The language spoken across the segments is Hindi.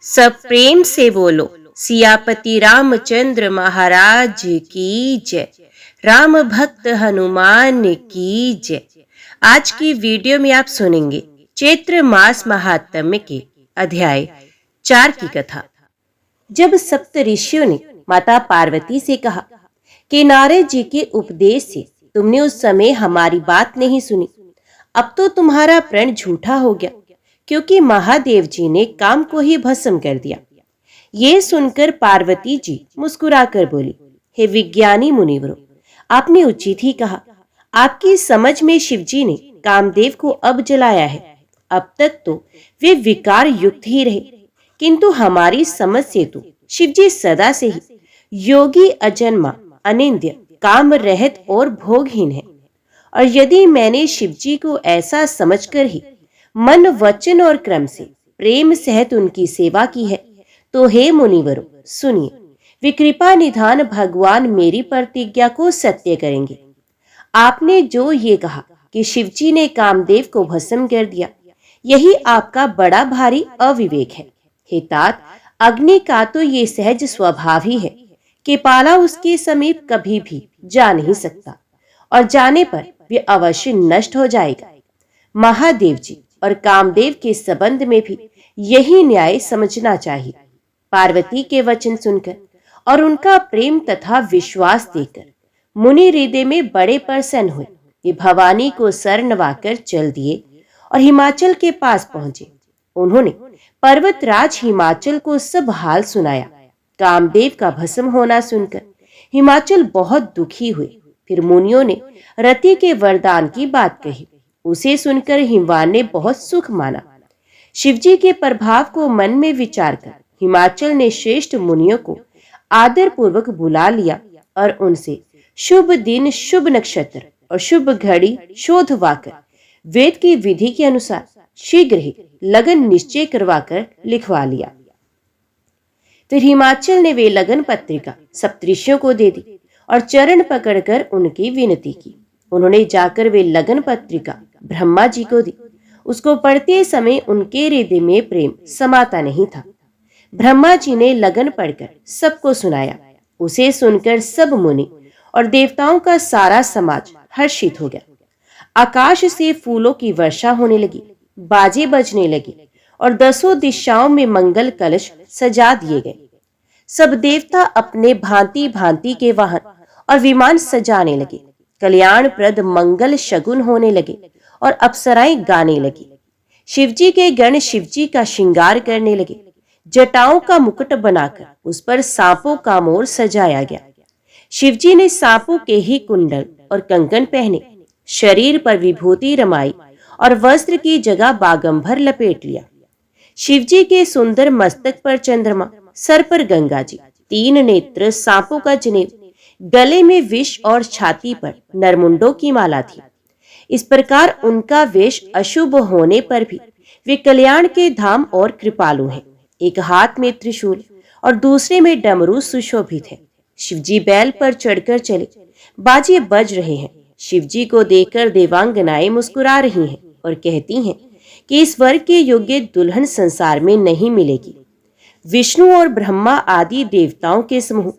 सब प्रेम से बोलो सियापति रामचंद्र महाराज की जय। राम भक्त हनुमान की जय। आज की वीडियो में आप सुनेंगे चैत्र मास महात्म्य के अध्याय 4 की कथा। जब सप्त ऋषियों ने माता पार्वती से कहा कि नारद जी के उपदेश से तुमने उस समय हमारी बात नहीं सुनी, अब तो तुम्हारा प्रण झूठा हो गया, क्योंकि महादेव जी ने काम को ही भस्म कर दिया। ये सुनकर पार्वती जी मुस्कुराकर बोली, हे विज्ञानी मुनिवरों, आपने उचित ही कहा। आपकी समझ में शिवजी ने कामदेव को अब जलाया है। अब तक तो वे विकार युक्त ही रहे, किंतु हमारी समझ से तो शिवजी सदा से ही योगी, अजन्मा, अनिंद्य, काम रहित और भोगहीन है। और यदि मैंने शिवजी को ऐसा समझकर ही मन, वचन और क्रम से प्रेम सहित उनकी सेवा की है, तो हे मुनिवरों सुनिए, वे कृपा निधान भगवान मेरी प्रतिज्ञा को सत्य करेंगे। आपने जो ये कहा कि शिवजी ने कामदेव को भस्म कर दिया, यही आपका बड़ा भारी अविवेक है। हे तात, अग्नि का तो ये सहज स्वभाव ही है कि पाला उसके समीप कभी भी जा नहीं सकता, और जाने पर वे अवश्य नष्ट हो जाएगा। महादेव जी और कामदेव के संबंध में भी यही न्याय समझना चाहिए। पार्वती के वचन सुनकर और उनका प्रेम तथा विश्वास देकर मुनि हृदय में बड़े प्रसन्न हुए। वे भवानी को सर नवाकर चल दिए और हिमाचल के पास पहुंचे। उन्होंने पर्वतराज हिमाचल को सब हाल सुनाया। कामदेव का भस्म होना सुनकर हिमाचल बहुत दुखी हुए। फिर मुनियों ने रति के वरदान की बात कही। उसे सुनकर हिमवान ने बहुत सुख माना। शिवजी के प्रभाव को मन में विचार कर हिमाचल ने श्रेष्ठ मुनियों को आदर पूर्वक बुला लिया और उनसे शुभ दिन, शुभ नक्षत्र और शुभ घड़ी शोधवाकर वेद की विधि के अनुसार शीघ्र ही लगन निश्चय करवाकर लिखवा लिया। फिर हिमाचल ने वे लगन पत्रिका सप्तऋषियों को दे दी और चरण पकड़कर उनकी विनती की। उन्होंने जाकर वे लगन पत्रिका ब्रह्मा जी को दी। उसको पढ़ते समय उनके हृदय में प्रेम समाता नहीं था। ब्रह्मा जी ने लगन पढ़कर सबको सुनाया। उसे सुनकर सब मुनि और देवताओं का सारा समाज हर्षित हो गया। आकाश से फूलों की वर्षा होने लगी, बाजे बजने लगे और 10 दिशाओं में मंगल कलश सजा दिए गए। सब देवता अपने भांति भांति के वाहन और विमान सजाने लगे। कल्याणप्रद मंगल शगुन होने लगे और अप्सराएं गाने लगी। शिवजी के गण शिवजी का श्रृंगार करने लगे। जटाओं का मुकुट बनाकर उस पर सांपों का मोर सजाया गया। शिवजी ने सांपों के ही कुंडल और कंकन पहने, शरीर पर विभूति रमाई और वस्त्र की जगह बागंबर लपेट लिया। शिवजी के सुंदर मस्तक पर चंद्रमा, सर पर गंगा जी, 3 नेत्र, सांपों का जनेऊ, गले में विष और छाती पर नरमुंडों की माला थी। इस प्रकार उनका वेश अशुभ होने पर भी वे कल्याण के धाम और कृपालु हैं। एक हाथ में त्रिशूल और दूसरे में डमरू सुशोभित है। शिवजी बैल पर चढ़कर चले, बाजे बज रहे हैं। शिवजी को देखकर देवांगनाएं मुस्कुरा रही हैं और कहती हैं कि इस वर के योग्य दुल्हन संसार में नहीं मिलेगी। विष्णु और ब्रह्मा आदि देवताओं के समूह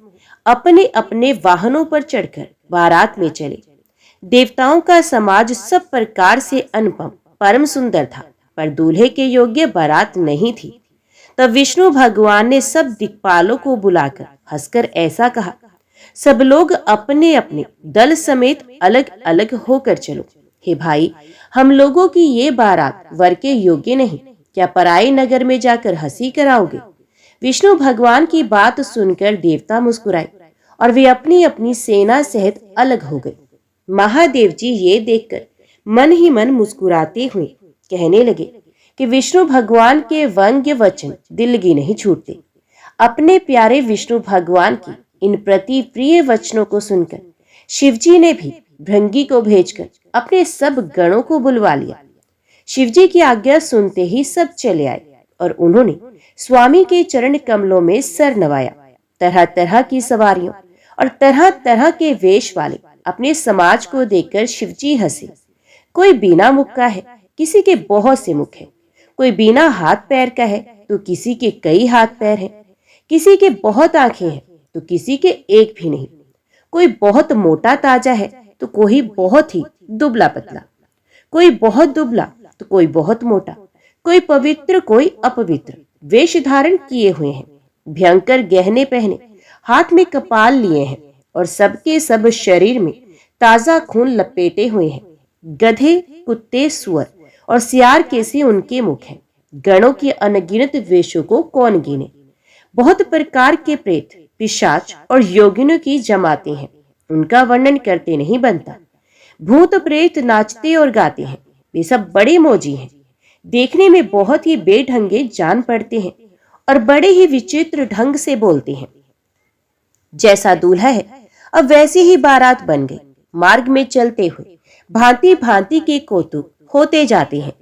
अपने अपने वाहनों पर चढ़कर बारात में चले। देवताओं का समाज सब प्रकार से अनुपम परम सुंदर था, पर दूल्हे के योग्य बारात नहीं थी। तब विष्णु भगवान ने सब दिक्पालों को बुलाकर हंसकर ऐसा कहा, सब लोग अपने अपने दल समेत अलग अलग होकर चलो। हे भाई, हम लोगों की ये बारात वर के योग्य नहीं, क्या पराये नगर में जाकर हंसी कराओगे? विष्णु भगवान की बात सुनकर देवता मुस्कुराए और वे अपनी अपनी सेना सहित अलग हो गए। महादेव जी ये देखकर मन ही मन मुस्कुराते हुए कहने लगे कि विष्णु भगवान के व्यंग्य वचन दिल की नहीं छूटते। अपने प्यारे विष्णु भगवान की इन प्रति प्रिय वचनों को सुनकर शिवजी ने भी भृंगी को भेजकर अपने सब गणों को बुलवा लिया। शिवजी की आज्ञा सुनते ही सब चले आए और उन्होंने स्वामी के चरण कमलों में सर नवाया। तरह तरह की सवारियों और तरह तरह के वेश वाले अपने समाज को देखकर शिवजी हंसे। कोई बिना मुख का है, किसी के बहुत से मुख है, कोई बिना हाथ पैर का है, तो किसी के कई हाथ पैर हैं, किसी के बहुत आंखें हैं तो किसी के एक भी नहीं। कोई बहुत मोटा ताजा है तो कोई बहुत ही दुबला पतला, कोई बहुत दुबला तो कोई बहुत मोटा, कोई पवित्र कोई अपवित्र वेश धारण किए हुए हैं, भयंकर गहने पहने, हाथ में कपाल लिए हैं और सबके सब शरीर में ताजा खून लपेटे हुए हैं। गधे, कुत्ते, सुअर और सियार के से उनके मुख हैं। गणों के अनगिनत वेशों को कौन गिने। बहुत प्रकार के प्रेत, पिशाच और योगिनों की जमाते हैं, उनका वर्णन करते नहीं बनता। भूत प्रेत नाचते और गाते हैं, वे सब बड़े मौजी हैं, देखने में बहुत ही बेढंगे जान पड़ते हैं और बड़े ही विचित्र ढंग से बोलते हैं। जैसा दूल्हा है अब वैसी ही बारात बन गई। मार्ग में चलते हुए भांति भांति के कौतुक होते जाते हैं।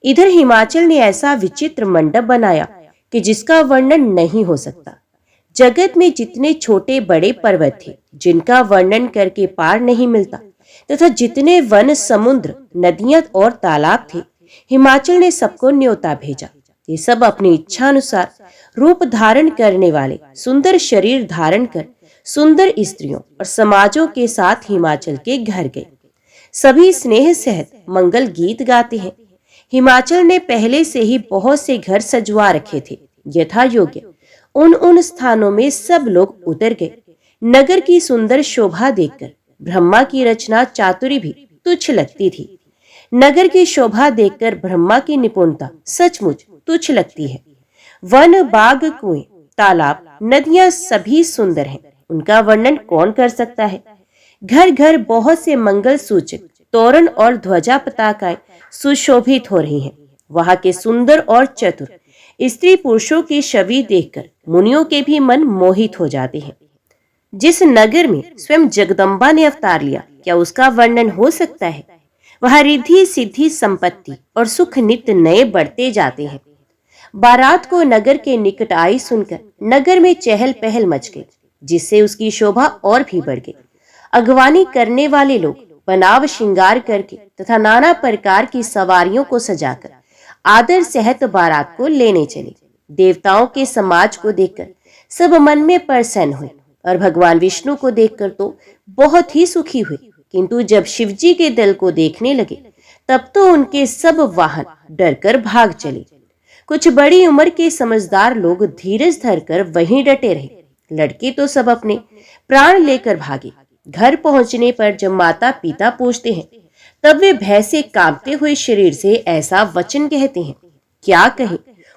इधर हिमाचल ने ऐसा विचित्र मंडप बनाया कि जिसका वर्णन नहीं हो सकता। जगत में जितने छोटे बड़े पर्वत थे जिनका वर्णन करके पार नहीं मिलता, तथा जितने वन, समुद्र, नदियां और तालाब थे, हिमाचल ने सबको न्योता भेजा। ये सब अपनी इच्छा अनुसार रूप धारण करने वाले, सुंदर शरीर धारण कर सुंदर स्त्रियों और समाजों के साथ हिमाचल के घर गए। सभी स्नेह सहित मंगल गीत गाते हैं। हिमाचल ने पहले से ही बहुत से घर सजवा रखे थे। यथा योग्य उन स्थानों में सब लोग उतर गए। नगर की सुंदर शोभा देखकर ब्रह्मा की रचना चातुरी भी तुच्छ लगती थी। नगर की शोभा देखकर ब्रह्मा की निपुणता सचमुच तुच्छ लगती है। वन, बाग, कुएं, तालाब, नदियां सभी सुंदर हैं, उनका वर्णन कौन कर सकता है। घर घर बहुत से मंगल सूचक तोरण और ध्वजा पताकाएं सुशोभित हो रही हैं। वहां के सुंदर और चतुर स्त्री पुरुषों की छवि देखकर मुनियों के भी मन मोहित हो जाते हैं। जिस नगर में स्वयं जगदम्बा ने अवतार लिया, क्या उसका वर्णन हो सकता है। वहां रिद्धि सिद्धि संपत्ति और सुख नित्य नए बढ़ते जाते हैं। बारात को नगर के निकट आई सुनकर नगर में चहल पहल मच गई, जिससे उसकी शोभा और भी बढ़ गई। अगवानी करने वाले लोग बनाव श्रृंगार करके तथा नाना प्रकार की सवारियों को सजाकर आदर सहित बारात को लेने चले। देवताओं के समाज को देखकर सब मन में प्रसन्न हुए और भगवान विष्णु को देखकर तो बहुत ही सुखी हुए, किंतु जब शिवजी के दल को देखने लगे तब तो उनके सब वाहन डरकर भाग चले। कुछ बड़ी उम्र के समझदार लोग धीरज धरकर वहीं डटे रहे। लड़के तो सब अपने प्राण लेकर भागे। घर पहुंचने पर जब माता पिता पूछते हैं तब वे भय से कांपते हुए शरीर से ऐसा वचन कहते हैं, क्या कहें,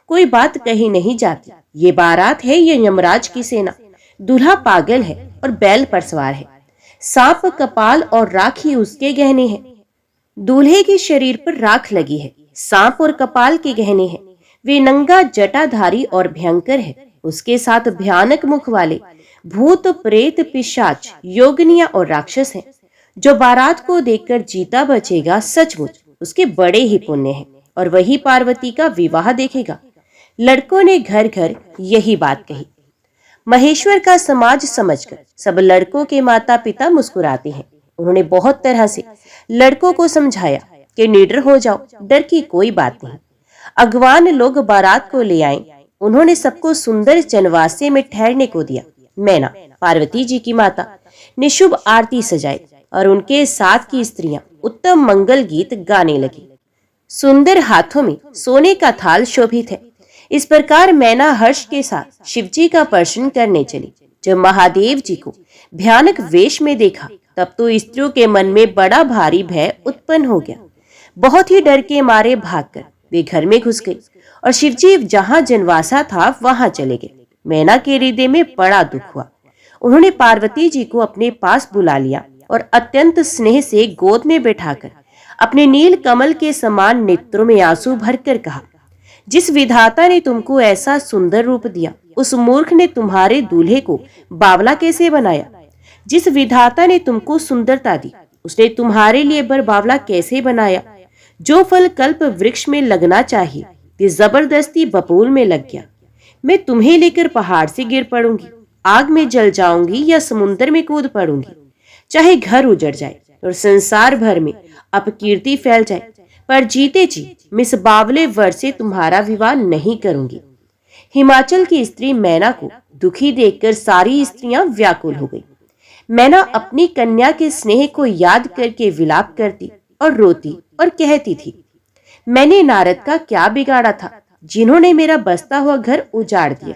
कोई बात कही नहीं जाती। ये बारात है, ये यमराज की सेना। दूल्हा पागल है और बैल पर सवार है। सांप कपाल और राख ही उसके गहने हैं। दूल्हे के शरीर पर राख लगी है, सांप और कपाल के गहने हैं। वे नंगा जटाधारी और भयंकर है। उसके साथ भयानक मुख वाले भूत प्रेत पिशाच योगिनियां और राक्षस हैं। जो बारात को देखकर जीता बचेगा सचमुच उसके बड़े ही पुण्य हैं और वही पार्वती का विवाह देखेगा। लड़कों ने घर घर यही बात कही। महेश्वर का समाज समझकर सब लड़कों के माता पिता मुस्कुराते हैं। उन्होंने बहुत तरह से लड़कों को समझाया कि निडर हो जाओ, डर की कोई बात नहीं। अगवान लोग बारात को ले आए। उन्होंने सबको सुंदर चनवासे में ठहरने को दिया। मैना, पार्वती जी की माता, ने शुभ आरती सजाई और उनके साथ की स्त्रियां उत्तम मंगल गीत गाने लगी। सुंदर हाथों में सोने का थाल शोभित है। इस प्रकार मैना हर्ष के साथ शिवजी का दर्शन करने चली। जब महादेव जी को भयानक वेश में देखा तब तो स्त्रियों के मन में बड़ा भारी भय उत्पन्न हो गया। बहुत ही डर के मारे भागकर वे घर में घुस गई और शिवजी जहां जनवासा था वहां चले गए। मैना के हृदय में बड़ा दुख हुआ। उन्होंने पार्वती जी को अपने पास बुला लिया और अत्यंत स्नेह से गोद में बैठाकर अपने नील कमल के समान नेत्रों में आंसू भरकर कहा, जिस विधाता ने तुमको ऐसा सुंदर रूप दिया, उस मूर्ख ने तुम्हारे दूल्हे को बावला कैसे बनाया। जिस विधाता ने तुमको सुंदरता दी, उसने तुम्हारे लिए बर बावला कैसे बनाया। जो फल कल्प वृक्ष में लगना चाहिए वे जबरदस्ती बबूल में लग गया। मैं तुम्हें लेकर पहाड़ से गिर पड़ूंगी, आग में जल जाऊंगी या समुद्र में कूद पड़ूंगी। चाहे घर उजड़ जाए और संसार भर में अपकीर्ति फैल जाए, पर जीते जी मिस बावले वर से तुम्हारा विवाह नहीं करूंगी। हिमाचल की स्त्री मैना को दुखी देखकर सारी स्त्रियां व्याकुल हो गई। मैना अपनी कन्या के स्नेह को याद करके विलाप करती और रोती और कहती थी, मैंने नारद का क्या बिगाड़ा था, जिन्होंने मेरा बसता हुआ घर उजाड़ दिया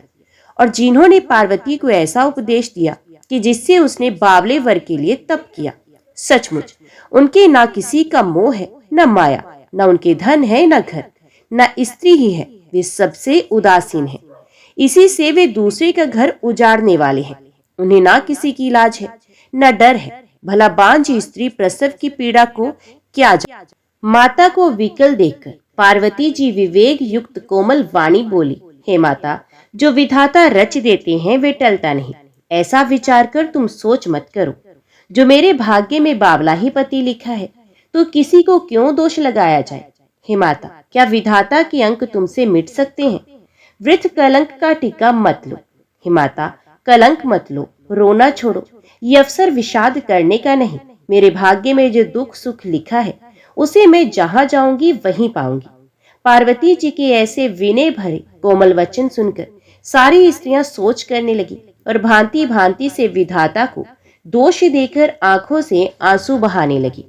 और जिन्होंने पार्वती को ऐसा उपदेश दिया कि जिससे उसने बावले वर के लिए तप किया। सचमुच उनके ना किसी का मोह है, न माया, न उनके धन है, न घर, न स्त्री ही है। वे सबसे उदासीन हैं। इसी से वे दूसरे का घर उजाड़ने वाले हैं। उन्हें ना किसी की लाज है, न डर है। भला बांझ स्त्री प्रसव की पीड़ा को क्या माता को विकल देखकर पार्वती जी विवेक युक्त कोमल वाणी बोली, हे माता, जो विधाता रच देते हैं वे टलता नहीं। ऐसा विचार कर तुम सोच मत करो। जो मेरे भाग्य में बावला ही पति लिखा है तो किसी को क्यों दोष लगाया जाए। हे माता, क्या विधाता के अंक तुमसे मिट सकते हैं? वृथ कलंक का टीका मत लो। हे माता, कलंक मत लो, रोना छोड़ो। ये अवसर विषाद करने का नहीं। मेरे भाग्य में जो दुख सुख लिखा है उसे मैं जहां जाऊंगी वहीं पाऊंगी। पार्वती जी के ऐसे विनय भरे कोमल वचन सुनकर सारी स्त्रियां सोच करने लगी और भांति भांति से विधाता को दोष देकर आंखों से आंसू बहाने लगी।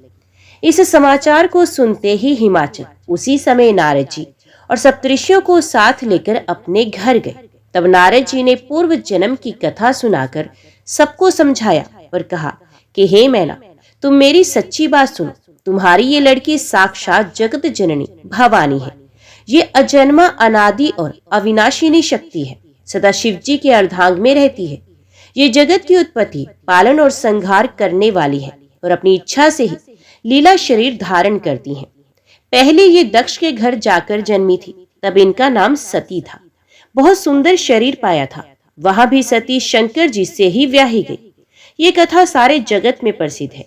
इस समाचार को सुनते ही हिमाचल उसी समय नारद जी और सप्तऋषियों को साथ लेकर अपने घर गए। तब नारद जी ने पूर्व जन्म की कथा सुनाकर सबको समझाया और कहा कि हे मैना, तुम मेरी सच्ची बात सुनो। तुम्हारी ये लड़की साक्षात जगत जननी भवानी है। ये अजन्मा, अनादि और अविनाशिनी शक्ति है। सदा शिव जी के अर्धांग में रहती है। ये जगत की उत्पत्ति, पालन और संहार करने वाली है और अपनी इच्छा से ही लीला शरीर धारण करती हैं। पहले ये दक्ष के घर जाकर जन्मी थी, तब इनका नाम सती था। बहुत सुंदर शरीर पाया था। वहां भी सती शंकर जी से ही ब्याही गई। ये कथा सारे जगत में प्रसिद्ध है।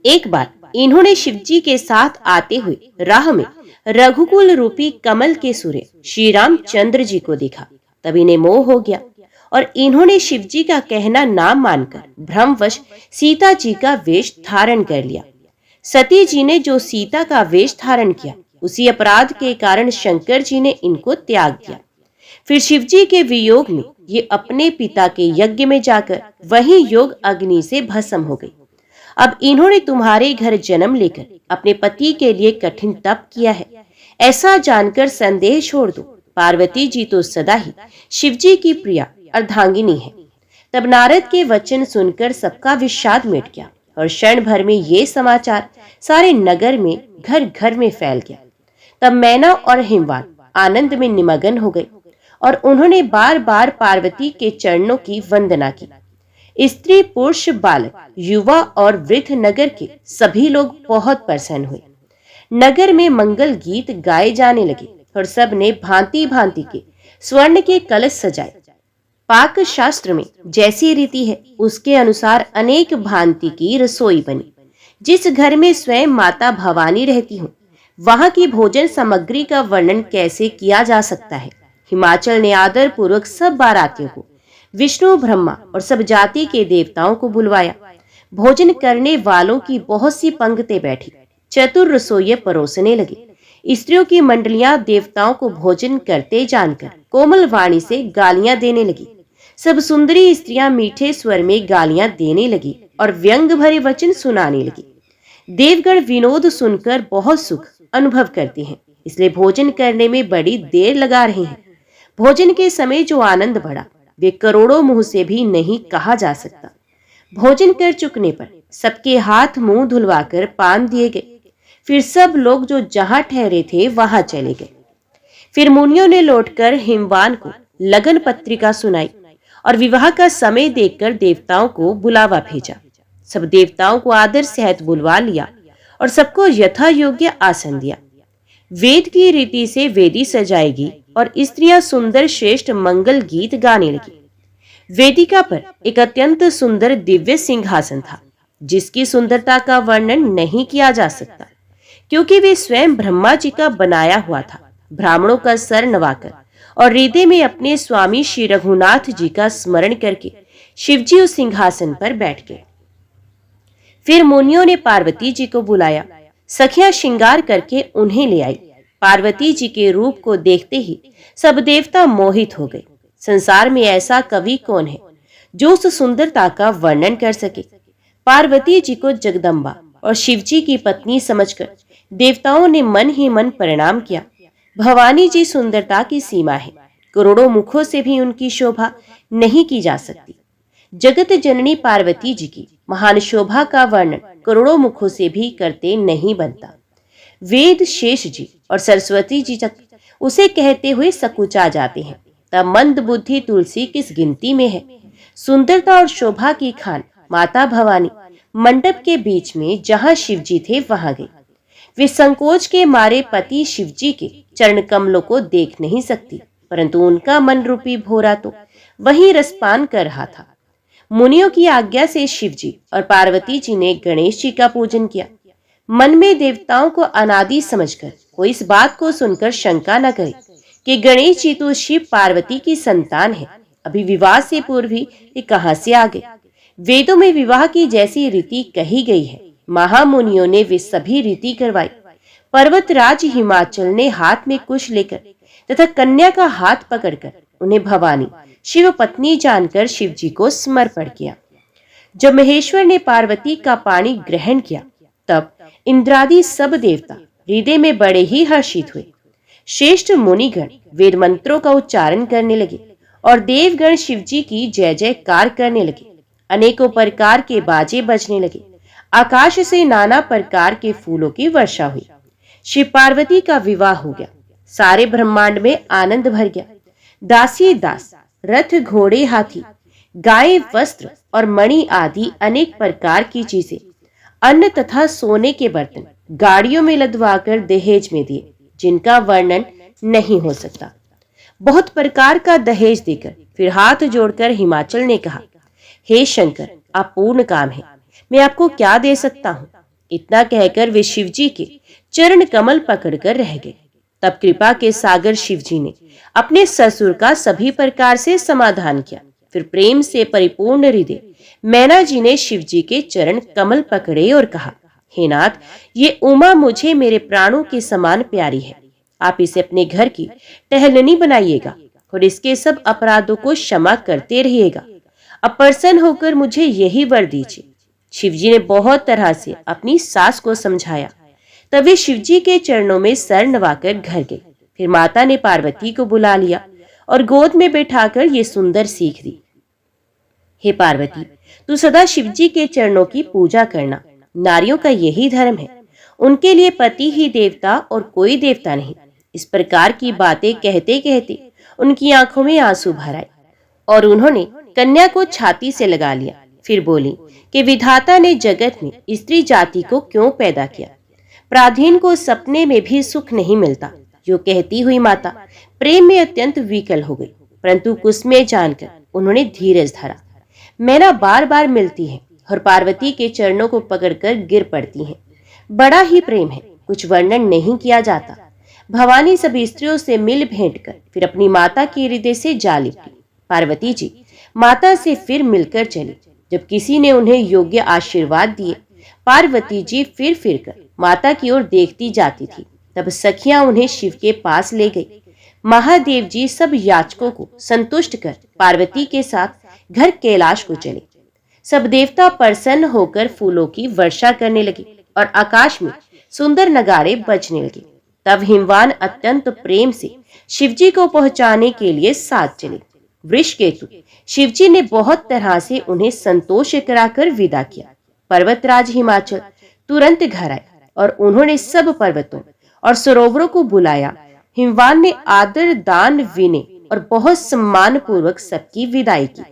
एक बार इन्होंने शिव जी के साथ आते हुए राह में रघुकुल रूपी कमल के सूर्य श्री रामचंद्र जी को देखा। तब इन्हें मोह हो गया और इन्होंने शिव जी का कहना ना मानकर भ्रमवश सीता जी का वेश धारण कर लिया। सती जी ने जो सीता का वेश धारण किया, उसी अपराध के कारण शंकर जी ने इनको त्याग दिया। फिर शिव जी के वियोग में ये अपने पिता के यज्ञ में जाकर वही योग अग्नि से भस्म हो गई। अब इन्होंने तुम्हारे घर जन्म लेकर अपने पति के लिए कठिन तप किया है। ऐसा जानकर संदेह छोड़ दो। पार्वती जी तो सदा ही शिव जी की प्रिया अर्धांगिनी है। तब नारद के वचन सुनकर सबका विषाद मिट गया और क्षण भर में ये समाचार सारे नगर में घर घर में फैल गया। तब मैना और हिमवान आनंद में निमग्न हो गए और उन्होंने बार बार पार्वती के चरणों की वंदना की। स्त्री, पुरुष, बालक, युवा और वृद्ध नगर के सभी लोग बहुत प्रसन्न हुए। नगर में मंगल गीत गाए जाने लगे और सब ने भांति भांति के स्वर्ण के कलश सजाए। पाक शास्त्र में जैसी रीति है उसके अनुसार अनेक भांति की रसोई बनी। जिस घर में स्वयं माता भवानी रहती हो, वहां की भोजन सामग्री का वर्णन कैसे किया जा सकता है। हिमाचल ने आदर पूर्वक सब बारातियों को, विष्णु, ब्रह्मा और सब जाति के देवताओं को बुलवाया। भोजन करने वालों की बहुत सी पंक्तियां बैठी। चतुर रसोइये परोसने लगे। स्त्रियों की मंडलियां देवताओं को भोजन करते जानकर कोमल वाणी से गालियां देने लगी। सब सुंदरी स्त्रियां मीठे स्वर में गालियां देने लगी और व्यंग भरे वचन सुनाने लगी। देवगण विनोद सुनकर बहुत सुख अनुभव करते हैं, इसलिए भोजन करने में बड़ी देर लगा रहे हैं। भोजन के समय जो आनंद बढ़ा वे करोड़ों मुंह से भी नहीं कहा जा सकता। भोजन कर चुकने पर सबके हाथ मुंह धुलवाकर पान दिए गए। फिर सब लोग जो जहां ठहरे थे वहां चले गए। फिर मुनियों ने लौटकर हिमवान को लगन पत्रिका सुनाई और विवाह का समय देखकर देवताओं को बुलावा भेजा। सब देवताओं को आदर सहित बुलवा लिया और सबको यथा योग्य आसन दिया। वेद की रीति से वेदी सजाएगी और स्त्रियां सुंदर श्रेष्ठ मंगल गीत गाने लगी। वेदिका पर एक अत्यंत सुंदर दिव्य सिंहासन था, जिसकी सुंदरता का वर्णन नहीं किया जा सकता, क्योंकि वे स्वयं ब्रह्मा जी का बनाया हुआ था। ब्राह्मणों का सर नवाकर और हृदय में अपने स्वामी श्री रघुनाथ जी का स्मरण करके शिवजी उस सिंहासन पर बैठ गए। फिर मुनियों ने पार्वती जी को बुलाया। सखियां श्रृंगार करके उन्हें ले आई। पार्वती जी के रूप को देखते ही सब देवता मोहित हो गए। संसार में ऐसा कवि कौन है जो उस सुंदरता का वर्णन कर सके। पार्वती जी को जगदम्बा और शिवजी की पत्नी समझकर देवताओं ने मन ही मन प्रणाम किया। भवानी जी सुंदरता की सीमा है, करोड़ों मुखों से भी उनकी शोभा नहीं की जा सकती। जगत जननी पार्वती जी की महान शोभा का वर्णन करोड़ों मुखों से भी करते नहीं बनता। वेद शेष जी और सरस्वती जी तक उसे कहते हुए सकुचा जाते हैं, तब मंद बुद्धि तुलसी किस गिनती में है। सुंदरता और शोभा की खान माता भवानी मंडप के बीच में जहां शिवजी थे वहां गई। वे संकोच के मारे पति शिवजी के चरण कमलों को देख नहीं सकती, परंतु उनका मन रूपी भोरा तो वहीं रसपान कर रहा था। मुनियों की आज्ञा से शिवजी और पार्वती जी ने गणेश जी का पूजन किया। मन में देवताओं को अनादि समझकर कोई इस बात को सुनकर शंका न करे कि गणेश जी तो शिव पार्वती की संतान है, अभी विवाह से पूर्व ही ये कहां से आ गए। वेदों में विवाह की जैसी रीति कही गई है, महामुनियों ने वे सभी रीति करवाई। पर्वतराज हिमाचल ने हाथ में कुश लेकर तथा कन्या का हाथ पकड़कर उन्हें भवानी शिव पत्नी जानकर शिवजी को समर्पण किया। जब महेश्वर ने पार्वती का पाणी ग्रहण किया, तब इंद्रादि सब देवता हृदय में बड़े ही हर्षित हुए। श्रेष्ठ मुनिगण वेद मंत्रों का उच्चारण करने लगे और देवगण शिवजी की जय जयकार करने लगे। अनेकों प्रकार के बाजे बजने लगे। आकाश से नाना प्रकार के फूलों की वर्षा हुई। शिव पार्वती का विवाह हो गया। सारे ब्रह्मांड में आनंद भर गया। दासी दास, रथ घोड़े हाथी, गाय वस्त्र और मणि आदि अनेक प्रकार की चीजें, अन्न तथा सोने के बर्तन गाड़ियों में लदवाकर दहेज में दिए, जिनका वर्णन नहीं हो सकता। बहुत प्रकार का दहेज देकर फिर हाथ जोड़कर हिमाचल ने कहा, हे शंकर, आप पूर्ण काम है, मैं आपको क्या दे सकता हूँ। इतना कहकर वे शिवजी के चरण कमल पकड़कर रह गए। तब कृपा के सागर शिवजी ने अपने ससुर का सभी प्रकार से समाधान किया। फिर प्रेम से परिपूर्ण हृदय मैना जी ने शिवजी के चरण कमल पकड़े और कहा, हे नाथ, ये उमा मुझे मेरे प्राणों के समान प्यारी है। आप इसे अपने घर की टहलनी बनाइएगा और इसके सब अपराधों को क्षमा करते रहिएगा। अब प्रसन्न होकर मुझे यही वर दीजिए। शिवजी ने बहुत तरह से अपनी सास को समझाया। तब वे शिवजी के चरणों में सर नवाकर घर गए। फिर माता ने पार्वती को बुला लिया और गोद में बैठाकर ये सुंदर सीख दी, हे पार्वती, तू सदा शिवजी के चरणों की पूजा करना। नारियों का यही धर्म है, उनके लिए पति ही देवता और कोई देवता नहीं। इस प्रकार की बातें कहते कहते उनकी आंखों में आंसू भर आए और उन्होंने कन्या को छाती से लगा लिया। फिर बोली कि विधाता ने जगत में स्त्री जाति को क्यों पैदा किया। प्राधीन को सपने में भी सुख नहीं मिलता। जो कहती हुई माता प्रेम में अत्यंत विकल हो गई, परंतु कुसुम जानकर उन्होंने धीरज धरा। मैना बार बार मिलती है और पार्वती के चरणों को पकड़कर गिर पड़ती हैं। बड़ा ही प्रेम है, कुछ वर्णन नहीं किया जाता। भवानी सभी स्त्रियों से मिल भेंट कर फिर अपनी माता के हृदय से जा लिपटी। पार्वती जी माता से फिर मिलकर चली। जब किसी ने उन्हें योग्य आशीर्वाद दिए, पार्वती जी फिर फिर कर माता की ओर देखती जाती थी। तब सखियां उन्हें शिव के पास ले गई। महादेव जी सब याचकों को संतुष्ट कर पार्वती के साथ घर कैलाश को चले। सब देवता प्रसन्न होकर फूलों की वर्षा करने लगे और आकाश में सुंदर नगाड़े बजने लगे। तब हिमवान अत्यंत प्रेम से शिवजी को पहुंचाने के लिए साथ चले। वृषकेतु शिवजी ने बहुत तरह से उन्हें संतोष कराकर विदा किया। पर्वतराज हिमाचल तुरंत घर आए और उन्होंने सब पर्वतों और सरोवरों को बुलाया। हिमवान ने आदर, दान, विनय और बहुत सम्मान पूर्वक सबकी विदाई की।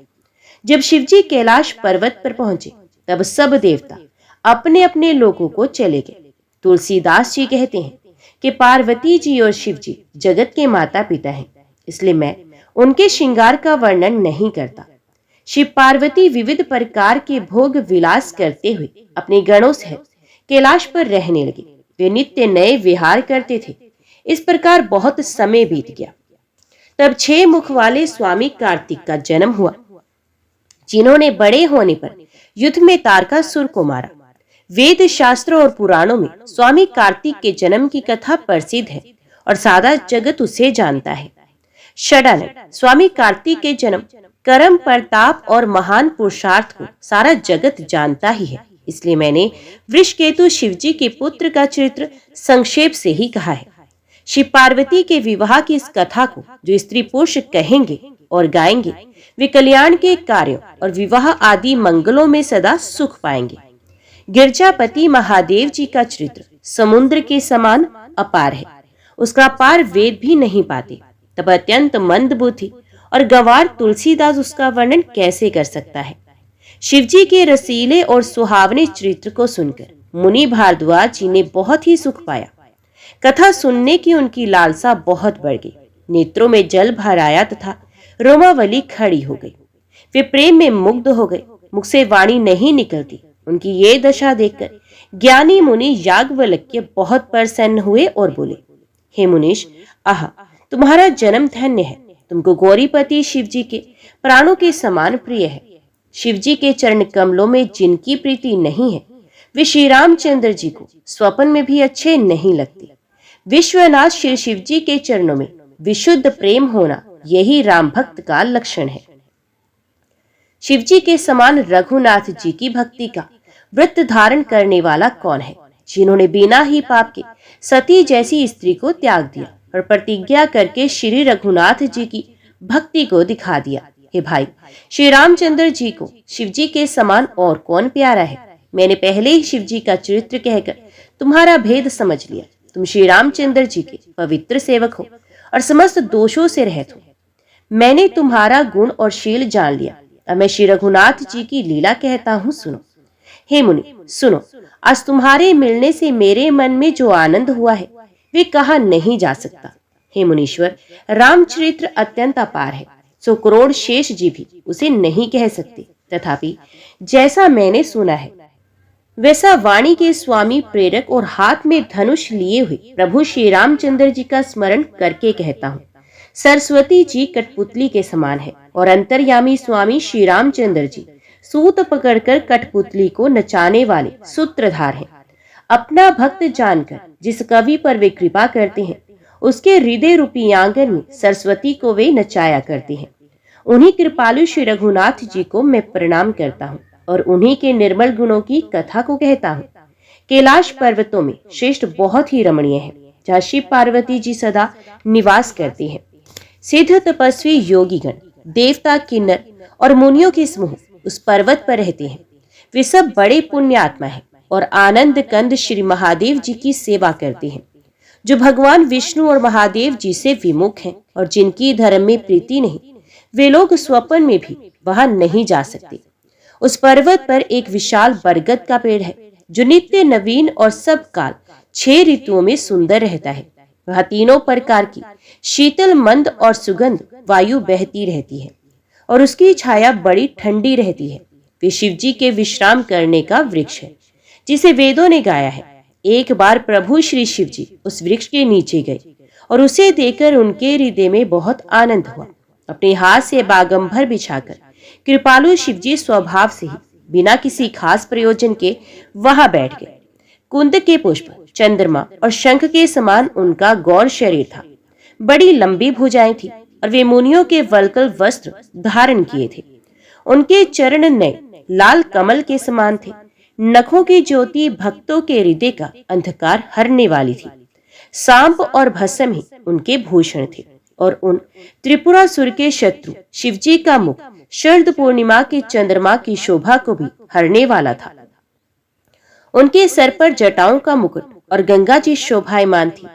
जब शिवजी कैलाश पर्वत पर पहुंचे, तब सब देवता अपने अपने लोगों को चले गए। तुलसीदास जी कहते हैं कि पार्वती जी और शिवजी जगत के माता पिता हैं, इसलिए मैं उनके श्रृंगार का वर्णन नहीं करता। शिव पार्वती विविध प्रकार के भोग विलास करते हुए अपने गणों से कैलाश पर रहने लगे। वे नित्य नए विहार करते थे। इस प्रकार बहुत समय बीत गया। तब 6 मुख वाले स्वामी कार्तिक का जन्म हुआ, जिन्होंने बड़े होने पर युद्ध में तारकासुर को मारा। वेद शास्त्रों और पुराणों में स्वामी कार्तिक के जन्म की कथा प्रसिद्ध है और सादा जगत उसे जानता है। षडानंद स्वामी कार्तिक के जन्म, कर्म, प्रताप और महान पुरुषार्थ को सारा जगत जानता ही है, इसलिए मैंने वृषकेतु शिवजी के पुत्र का चरित्र संक्षेप से ही कहा है। शिव पार्वती के विवाह की इस कथा को जो स्त्री पुरुष कहेंगे और गाएंगे, वे कल्याण के कार्यों और विवाह आदि मंगलों में सदा सुख पाएंगे। गिरजापति महादेव जी का चरित्र समुद्र के समान अपार है, उसका पार वेद भी नहीं पाते। तब अत्यंत मंद बुद्धि और गंवार तुलसीदास उसका वर्णन कैसे कर सकता है। शिवजी के रसीले और सुहावने चरित्र को सुनकर मुनि भारद्वाज जी ने बहुत ही सुख पाया। कथा सुनने की उनकी लालसा बहुत बढ़ गई, नेत्रों में जल भर आया तथा रोमावली खड़ी हो गई। वे प्रेम में मुग्ध हो गए, मुख से वाणी नहीं निकलती। उनकी ये दशा देखकर ज्ञानी मुनि याज्ञवल्क्य बहुत प्रसन्न हुए और बोले, हे मुनीश, आह, तुम्हारा जन्म धन्य है। तुमको गौरीपति शिवजी के प्राणों के समान प्रिय है। शिवजी के चरण कमलों में जिनकी प्रीति नहीं है, वे श्री रामचंद्र जी को स्वप्न में भी अच्छे नहीं लगते। विश्वनाथ श्री शिवजी के चरणों में विशुद्ध प्रेम होना, यही राम भक्त का लक्षण है। शिवजी के समान रघुनाथ जी की भक्ति का व्रत धारण करने वाला कौन है, जिन्होंने बिना ही पाप के सती जैसी स्त्री को त्याग दिया और प्रतिज्ञा करके श्री रघुनाथ जी की भक्ति को दिखा दिया। हे भाई, श्री रामचंद्र जी को शिवजी के समान और कौन प्यारा है। मैंने पहले ही शिवजी का चरित्र कहकर तुम्हारा भेद समझ लिया। तुम श्री रामचंद्र जी के पवित्र सेवक हो और समस्त दोषों से रहित हो। मैंने तुम्हारा गुण और शील जान लिया। अब मैं श्री रघुनाथ जी की लीला कहता हूँ, सुनो। हे मुनि, सुनो, आज तुम्हारे मिलने से मेरे मन में जो आनंद हुआ है, वे कहा नहीं जा सकता। हे मुनीश्वर, रामचरित्र अत्यंत अपार है, सो करोड़ शेष जी भी उसे नहीं कह सकते। तथापि जैसा मैंने सुना है, वैसा वाणी के स्वामी प्रेरक और हाथ में धनुष लिए हुए प्रभु श्री रामचंद्र जी का स्मरण करके कहता हूँ। सरस्वती जी कठपुतली के समान है और अंतर्यामी स्वामी श्री रामचंद्र जी सूत पकड़कर कठपुतली को नचाने वाले सूत्रधार हैं। अपना भक्त जानकर जिस कवि पर वे कृपा करते हैं, उसके हृदय रूपी आंगन में सरस्वती को वे नचाया करते हैं। उन्हीं कृपालु श्री रघुनाथ जी को मैं प्रणाम करता हूँ और उन्हीं के निर्मल गुणों की कथा को कहता हूँ। कैलाश पर्वतों में श्रेष्ठ बहुत ही रमणीय है, जहाँ शिव पार्वती जी सदा निवास करते हैं। सिद्ध तपस्वी योगीगण, देवता, किन्नर और मुनियों के समूह उस पर्वत पर रहते हैं। वे सब बड़े पुण्य आत्मा है और आनंद कंद श्री महादेव जी की सेवा करते हैं। जो भगवान विष्णु और महादेव जी से विमुख हैं और जिनकी धर्म में प्रीति नहीं, वे लोग स्वप्न में भी वहां नहीं जा सकते। उस पर्वत पर एक विशाल बरगद का पेड़ है, जो नित्य नवीन और सब काल 6 ऋतुओं में सुंदर रहता है। वहां तीनों प्रकार की शीतल, मंद और सुगंध वायु बहती रहती है और उसकी छाया बड़ी ठंडी रहती है। वे शिवजी के विश्राम करने का वृक्ष है, जिसे वेदों ने गाया है। एक बार प्रभु श्री शिवजी उस वृक्ष के नीचे गए और उसे देखकर उनके हृदय में बहुत आनंद हुआ। अपने हाथ से बागंबर बिछाकर कृपालु शिवजी स्वभाव से ही बिना किसी खास प्रयोजन के वहां बैठ गए। कुंद के पुष्प, चंद्रमा और शंख के समान उनका गौर शरीर था। बड़ी लंबी भुजाएं थी और वे मुनियों के वल्कल वस्त्र धारण किए थे। उनके चरण नए लाल कमल के समान थे। नखों की ज्योति भक्तों के हृदय का अंधकार हरने वाली थी। सांप और भस्म ही उनके भूषण थे और उन त्रिपुरासुर के शत्रु शिवजी का मुख शरद पूर्णिमा के चंद्रमा की शोभा को भी हरने वाला था। उनके सर पर जटाओं का मुकुट और गंगा जी शोभायमान थी।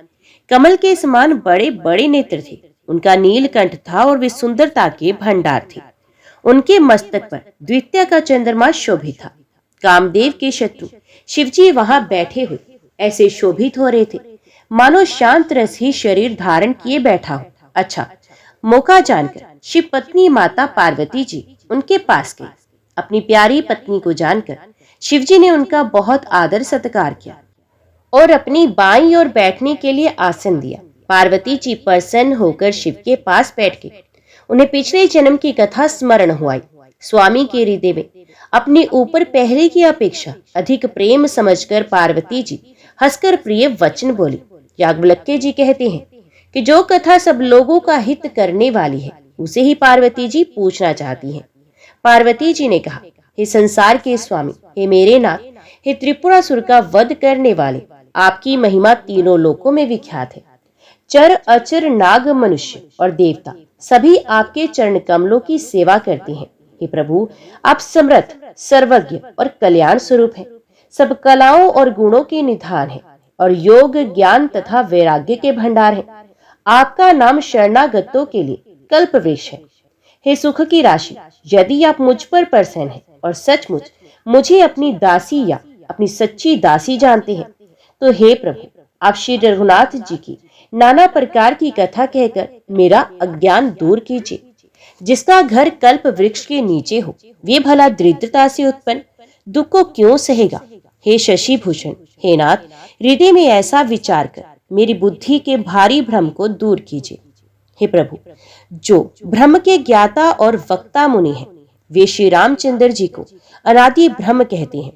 कमल के समान बड़े बड़े नेत्र थे। उनका नीलकंठ था और वे सुंदरता के भंडार थे। उनके मस्तक पर द्वितीय का चंद्रमा शोभित था। कामदेव के शत्रु शिवजी वहां बैठे हुए ऐसे शोभित हो रहे थे, मानो शांत रस ही शरीर धारण किए बैठा हो। अच्छा, मौका जानकर शिव पत्नी माता पार्वती जी उनके पास गई। अपनी प्यारी पत्नी को जानकर शिवजी ने उनका बहुत आदर सत्कार किया और अपनी बाईं ओर बैठने के लिए आसन दिया। पार्वती जी प्रसन्न होकर शिव के पास बैठ गई। उन्हें पिछले जन्म की कथा स्मरण हुआ। स्वामी के हृदय में अपने ऊपर पहले की अपेक्षा अधिक प्रेम समझकर पार्वती जी हंसकर प्रिय वचन बोली। याज्ञवल्क्य जी कहते हैं, कि जो कथा सब लोगों का हित करने वाली है उसे ही पार्वती जी पूछना चाहती हैं। पार्वती जी ने कहा, हे संसार के स्वामी, हे मेरे नाथ, हे त्रिपुरासुर का वध करने वाले, आपकी महिमा तीनों लोकों में विख्यात है। चर अचर नाग मनुष्य और देवता सभी आपके चरण कमलों की सेवा करते हैं। हे प्रभु, आप समर्थ, सर्वज्ञ और कल्याण स्वरूप हैं। सब कलाओं और गुणों के निधान हैं और योग, ज्ञान तथा वैराग्य के भंडार हैं। आपका नाम शरणागतों के लिए कल्पवृक्ष है। हे सुख की राशि, यदि आप मुझ पर प्रसन्न हैं और सचमुच मुझे अपनी दासी या अपनी सच्ची दासी जानते हैं, तो हे प्रभु, आप श्री रघुनाथ जी की नाना प्रकार की कथा कहकर मेरा अज्ञान दूर कीजिए। जिसका घर कल्प वृक्ष के नीचे हो, वे भला दरिद्रता से उत्पन्न दुख को क्यों सहेगा। हे शशि भूषण, हे नाथ, हृदय में ऐसा विचार कर मेरी बुद्धि के भारी भ्रम को दूर कीजिए। हे प्रभु, जो ब्रह्म के ज्ञाता और वक्ता मुनि हैं, वे श्री रामचंद्र जी को अनादि ब्रह्म कहते हैं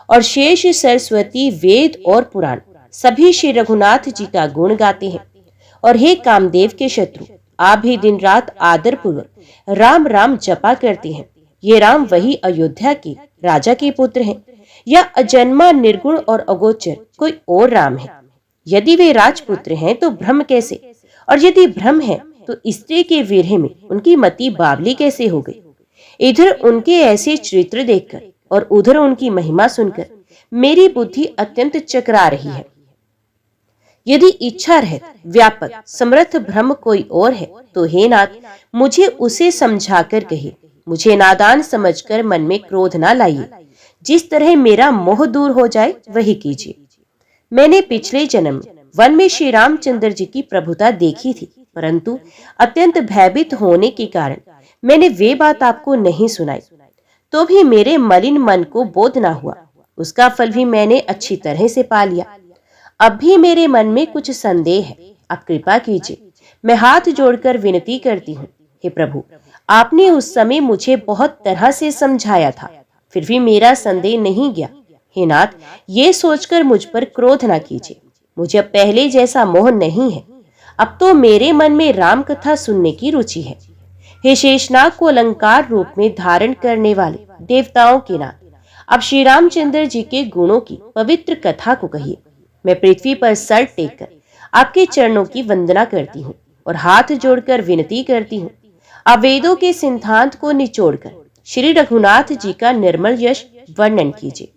और शेष, सरस्वती, वेद और पुराण सभी श्री रघुनाथ जी का गुण गाते हैं। और हे कामदेव के शत्रु, आप भी दिन रात आदर पूर्वक राम राम जपा करते हैं। ये राम वही अयोध्या के राजा के पुत्र हैं या अजन्मा, निर्गुण और अगोचर कोई और राम है? यदि वे राजपुत्र हैं तो ब्रह्म कैसे, और यदि ब्रह्म है तो स्त्री के विरह में उनकी मति बावली कैसे हो गई? इधर उनके ऐसे चरित्र देखकर और उधर उनकी महिमा सुनकर मेरी बुद्धि अत्यंत चकरा रही है। यदि इच्छा रहे व्यापक समर्थ ब्रह्म कोई और है तो हे नाथ, मुझे उसे समझाकर कहिए। मुझे नादान समझकर मन में क्रोध ना लाइए। जिस तरह मेरा मोह दूर हो जाए वही कीजिए। मैंने पिछले जन्म में वन में श्री रामचंद्र जी की प्रभुता देखी थी, परंतु अत्यंत भयभीत होने के कारण मैंने वे बात आपको नहीं सुनाई। तो भी मेरे मलिन मन को बोध ना हुआ। उसका फल भी मैंने अच्छी तरह से पा लिया। अब भी मेरे मन में कुछ संदेह है, आप कृपा कीजिए। मैं हाथ जोड़कर विनती करती हूँ। हे प्रभु, आपने उस समय मुझे बहुत तरह से समझाया था, फिर भी मेरा संदेह नहीं गया। हे नाथ, ये सोचकर मुझ पर क्रोध ना कीजिए। मुझे अब पहले जैसा मोह नहीं है। अब तो मेरे मन में राम कथा सुनने की रुचि है। हे शेषनाग को अलंकार रूप में धारण करने वाले देवताओं के नाथ, अब श्री रामचंद्र जी के गुणों की पवित्र कथा को कहिए। मैं पृथ्वी पर सर टेककर आपके चरणों की वंदना करती हूँ और हाथ जोड़कर विनती करती हूँ। आप वेदों के सिद्धांत को निचोड़कर श्री रघुनाथ जी का निर्मल यश वर्णन कीजिए।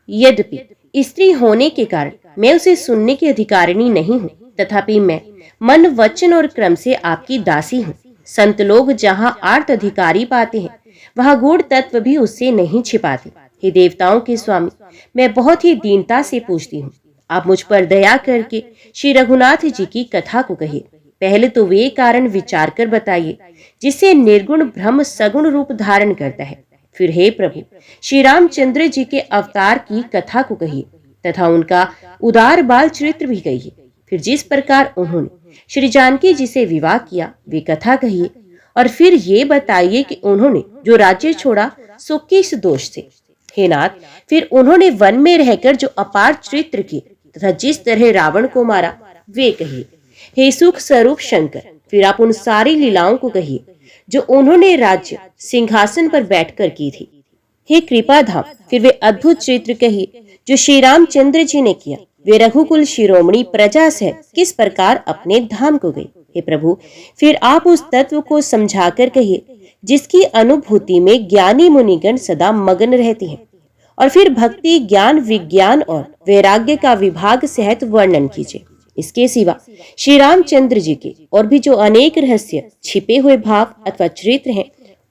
यद्यपि स्त्री होने के कारण मैं उसे सुनने की अधिकारिणी नहीं हूँ, तथापि मैं मन, वचन और क्रम से आपकी दासी हूँ। संत लोग जहाँ आर्त अधिकारी पाते हैं, वहाँ गूढ़ तत्व भी उससे नहीं छिपाते। हे देवताओं के स्वामी, मैं बहुत ही दीनता से पूछती हूँ, आप मुझ पर दया करके श्री रघुनाथ जी की कथा को कहिए। पहले तो वे कारण विचार कर बताइए जिससे निर्गुण ब्रह्म सगुण रूप धारण करता है। फिर हे प्रभु, श्री रामचंद्र जी के अवतार की कथा को कहिए तथा उनका उदार बाल चरित्र भी कहिए। फिर जिस प्रकार उन्होंने श्री जानकी जी से विवाह किया वे कथा कहिए। और फिर ये बताइए कि उन्होंने जो राज्य छोड़ा सो किस दोष से। हे नाथ, फिर उन्होंने वन में रहकर जो अपार चरित्र किए तथा जिस तरह रावण को मारा वे कहिए। हे सुख स्वरूप शंकर, फिर आप उन सारी लीलाओं को कहिए जो उन्होंने राज्य सिंहासन पर बैठकर की थी। हे कृपा धाम, फिर वे अद्भुत चरित्र कहिए जो श्री रामचंद्र जी ने किया। वे रघुकुल शिरोमणि प्रजा से किस प्रकार अपने धाम को गए। हे प्रभु, फिर आप उस तत्व को समझाकर कहिए जिसकी अनुभूति में ज्ञानी मुनिगण सदा मग्न रहते हैं। और फिर भक्ति, ज्ञान, विज्ञान और वैराग्य का विभाग सहित वर्णन कीजिए। इसके सिवा श्री रामचंद्र जी के और भी जो अनेक रहस्य छिपे हुए भाव अथवा चरित्र हैं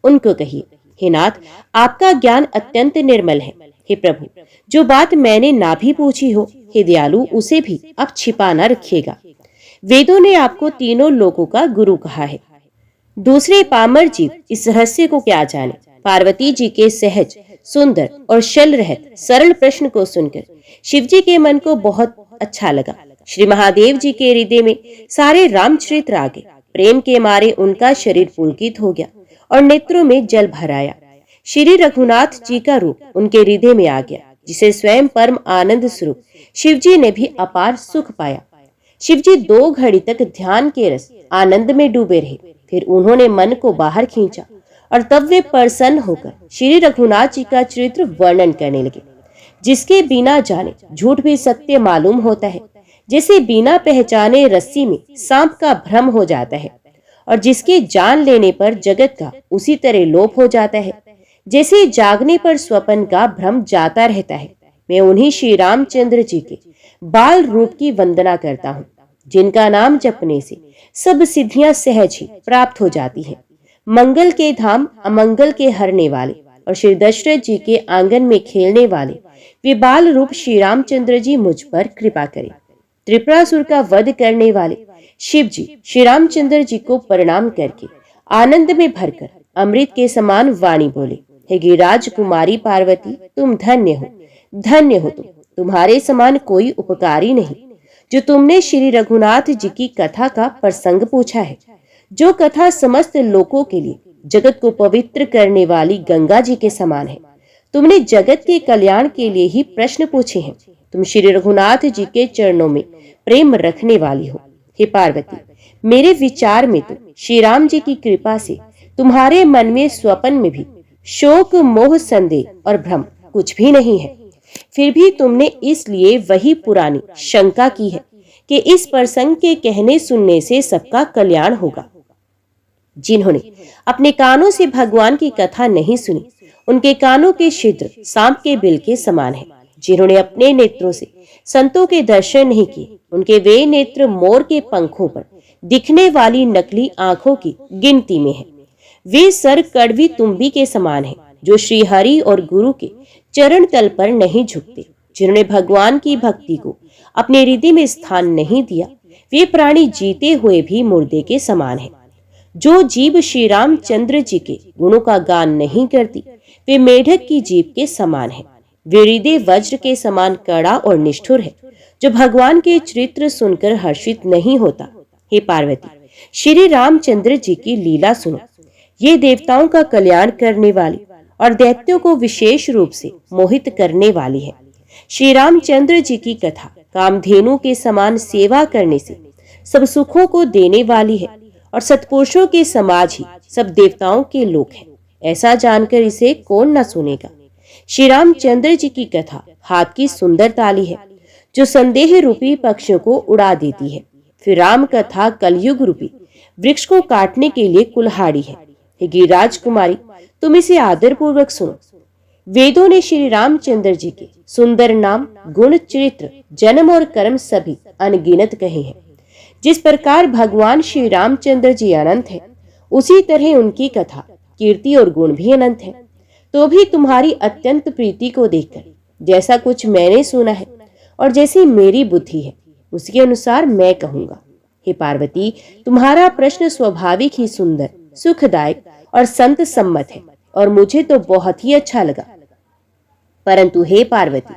उनको कहिए। हे नाथ, आपका ज्ञान अत्यंत निर्मल है। हे प्रभु, जो बात मैंने ना भी पूछी हो, हे दयालु, उसे भी आप छिपा न रखिएगा। वेदों ने आपको तीनों लोकों का गुरु कहा है। दूसरे पामर जीव इस रहस्य को क्या जाने। पार्वती जी के सहज, सुंदर और शल रहित सरल प्रश्न को सुनकर शिव जी के मन को बहुत अच्छा लगा। श्री महादेव जी के हृदय में सारे रामचरित्र आ गए। प्रेम के मारे उनका शरीर पुलकित हो गया और नेत्रों में जल भर आया। श्री रघुनाथ जी का रूप उनके हृदय में आ गया, जिसे स्वयं परम आनंद स्वरूप शिव जी ने भी अपार सुख पाया। शिवजी 2 घड़ी तक ध्यान के रस आनंद में डूबे रहे। फिर उन्होंने मन को बाहर खींचा और तब वे प्रसन्न होकर श्री रघुनाथ जी का चरित्र वर्णन करने लगे, जिसके बिना जाने झूठ भी सत्य मालूम होता है, जैसे बिना पहचाने रस्सी में सांप का भ्रम हो जाता है, और जिसके जान लेने पर जगत का उसी तरह लोप हो जाता है, जैसे जागने पर स्वप्न का भ्रम जाता रहता है। मैं उन्हीं श्री रामचंद्र जी के बाल रूप की वंदना करता हूँ, जिनका नाम जपने से सब सिद्धियां सहज ही प्राप्त हो जाती हैं। मंगल के धाम अमंगल के हरने वाले और श्री दशरथ जी के आंगन में खेलने वाले वे बाल रूप श्री रामचंद्र जी मुझ पर कृपा करें। त्रिपुरासुर का वध करने वाले शिव जी श्री रामचंद्र जी को प्रणाम करके आनंद में भरकर अमृत के समान वाणी बोले, हे गिरिराज कुमारी पार्वती, तुम धन्य हो, धन्य हो तुम। तुम्हारे समान कोई उपकारी नहीं। जो तुमने श्री रघुनाथ जी की कथा का प्रसंग पूछा है, जो कथा समस्त लोगों के लिए जगत को पवित्र करने वाली गंगा जी के समान है। तुमने जगत के कल्याण के लिए ही प्रश्न पूछे हैं। तुम श्री रघुनाथ जी के चरणों में प्रेम रखने वाली हो। हे पार्वती, मेरे विचार में तो श्री राम जी की कृपा से तुम्हारे मन में स्वप्न में भी शोक मोह संदेह और भ्रम कुछ भी नहीं है। फिर भी तुमने इसलिए वही पुरानी शंका की है कि इस प्रसंग के कहने सुनने से सबका कल्याण होगा। जिन्होंने अपने कानों से भगवान की कथा नहीं सुनी, उनके कानों के छिद्र सांप के बिल के समान है। जिन्होंने अपने नेत्रों से संतों के दर्शन नहीं किए, उनके वे नेत्र मोर के पंखों पर दिखने वाली नकली आंखों की गिनती में है। वे सर कड़वी तुम्बी के समान है, जो श्री हरि और गुरु के चरण तल पर नहीं झुकते। जिन्होंने भगवान की भक्ति को अपने हृदय में स्थान नहीं दिया, वे प्राणी जीते हुए भी मुर्दे के समान है। जो जीव श्री रामचंद्र जी के गुणों का गान नहीं करती, वे मेढक की जीभ के समान है। वे हृदय वज्र के समान कड़ा और निष्ठुर है, जो भगवान के चरित्र सुनकर हर्षित नहीं होता। हे पार्वती, श्री रामचंद्र जी की लीला सुनो। ये देवताओं का कल्याण करने वाली और दैत्यों को विशेष रूप से मोहित करने वाली है। श्री रामचंद्र जी की कथा कामधेनु के समान सेवा करने से सब सुखों को देने वाली है, और सत्पुरुषों के समाज ही सब देवताओं के लोक है। ऐसा जानकर इसे कौन न सुनेगा। श्री रामचंद्र जी की कथा हाथ की सुंदर ताली है, जो संदेह रूपी पक्षियों को उड़ा देती है। फिर राम कथा कलयुग रूपी वृक्ष को काटने के लिए कुल्हाड़ी है। हे गिरिराज कुमारी, तुम इसे आदर पूर्वक सुनो। वेदों ने श्री रामचंद्र जी के सुंदर नाम, गुण, चरित्र, जन्म और कर्म सभी अनगिनत कहे हैं। जिस प्रकार भगवान श्री रामचंद्र जी अनंत है, उसी तरह उनकी कथा, कीर्ति और गुण भी अनंत है। तो भी तुम्हारी अत्यंत प्रीति को देखकर जैसा कुछ मैंने सुना है और जैसी मेरी बुद्धि है, उसके अनुसार मैं कहूंगा। हे पार्वती, तुम्हारा प्रश्न स्वाभाविक ही सुंदर, सुखदायक और संत सम्मत है, और मुझे तो बहुत ही अच्छा लगा। परंतु हे पार्वती,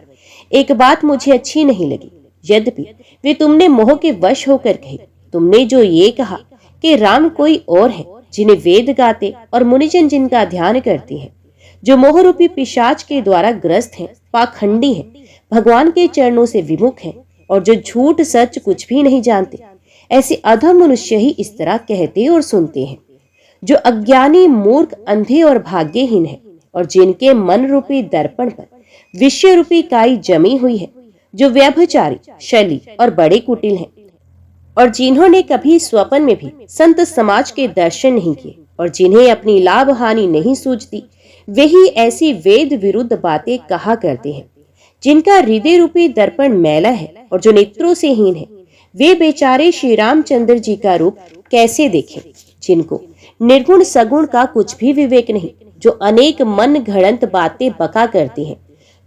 एक बात मुझे अच्छी नहीं लगी। यद्यपि वे तुमने मोह के वश होकर कही। तुमने जो ये कहा कि राम कोई और है, जिन्हें वेद गाते और मुनिजन जिनका ध्यान करते हैं, जो मोह रूपी पिशाच के द्वारा ग्रस्त हैं, पाखंडी हैं, भगवान के चरणों से विमुख हैं, और जो झूठ सच कुछ भी नहीं जानते, ऐसे अधम मनुष्य ही इस तरह कहते और सुनते हैं। जो अज्ञानी, मूर्ख, अंधे और भाग्यहीन है, और जिनके मन रूपी दर्पण पर विषय रूपी काई जमी हुई है, जो व्यभिचारी, शली और बड़े कुटिल हैं, और जिन्होंने कभी स्वप्न में भी संत समाज के दर्शन नहीं किए, और जिन्हें अपनी लाभ हानि नहीं सूझती, वे ही ऐसी वेद विरुद्ध बातें कहा करते हैं। जिनका हृदय रूपी दर्पण मैला है और जो नेत्रों से हीन है, वे बेचारे श्री रामचंद्र जी का रूप कैसे देखें। जिनको निर्गुण सगुण का कुछ भी विवेक नहीं, जो अनेक मन घड़ंत बातें बका करते हैं,